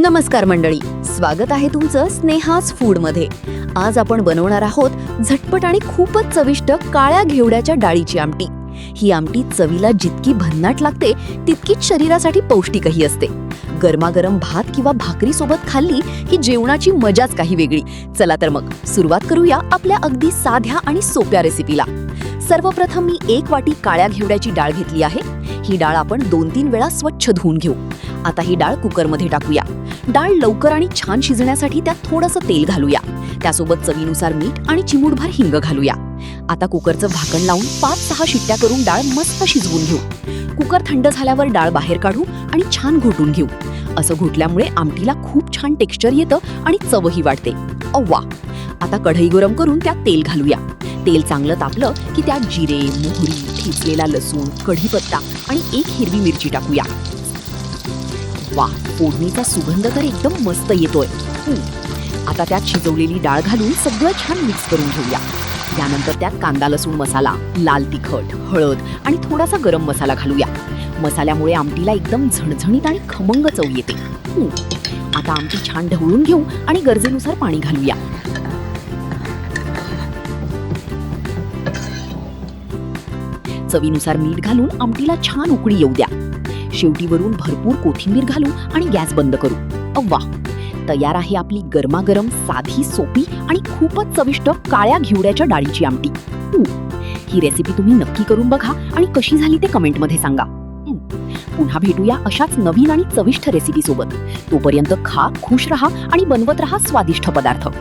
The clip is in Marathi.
नमस्कार मंडळी, स्वागत आहे तुमचं स्नेहास फूडमध्ये. आज आपण बनवणार आहोत झटपट आणि खूपच चविष्ट काळ्या घेवड्याच्या डाळीची आमटी. ही आमटी चवीला जितकी भन्नाट लागते तितकीच शरीरासाठी पौष्टिकही असते. गरमागरम भात किंवा भाकरी सोबत खाल्ली की जेवणाची मजाच काही वेगळी. चला तर मग सुरुवात करूया आपल्या अगदी साध्या आणि सोप्या रेसिपीला. सर्वप्रथम मी 1 वाटी काळ्या घेवड्याची डाळ घेतली आहे. ही डाळ आपण 2-3 वेळा स्वच्छ धुवून घेऊ. आता ही डाळ कुकरमध्ये टाकूया. डाळ लवकर आणि छान शिजण्यासाठी त्यात थोडंसं तेल घालूया. त्यासोबत चवीनुसार मीठ आणि चिमूटभर हिंग घालूया. आता कुकरचं झाकण लावून 5-6 शिट्ट्या करून डाळ मस्त शिजवून घेऊ. कुकर थंड झाल्यावर डाळ बाहेर काढू आणि छान घोटून घेऊ. असं घोटल्यामुळे आमटीला खूप छान टेक्स्चर येतं आणि चवही वाढते. अव्वा! आता कढई गरम करून त्यात तेल घालूया. तेल चांगलं तापलं की त्यात जिरे, मोहरी, ठेचलेला लसूण, कढीपत्ता आणि 1 हिरवी मिरची टाकूया. वा, फोडणीचा सुगंध तर एकदम मस्त येतोय. आता त्यात शिजवलेली डाळ घालून सगळं छान मिक्स करून घेऊया. यानंतर त्यात कांदा लसूण मसाला, लाल तिखट, हळद आणि थोडासा गरम मसाला घालूया. मसाल्यामुळे आमटीला एकदम झणझणीत आणि खमंग चव येते. आता आमटी छान ढवळून घेऊ आणि गरजेनुसार पाणी घालूया. चवीनुसार मीठ घालून आमटीला छान उकळी येऊ द्या. शेवटी वरून भरपूर कोथिंबीर घालू आणि गॅस बंद करू. अव्वा! तयार आहे आपली गरमागरम, साधी, सोपी आणि खूपच चविष्ट काळ्या घेवड्याच्या डाळीची आमटी. ही रेसिपी तुम्ही नक्की करून बघा आणि कशी झाली ते कमेंटमध्ये सांगा. पुन्हा भेटूया अशाच नवीन आणि चविष्ट रेसिपी सोबत. तोपर्यंत खा, खुश रहा आणि बनवत रहा स्वादिष्ट पदार्थ.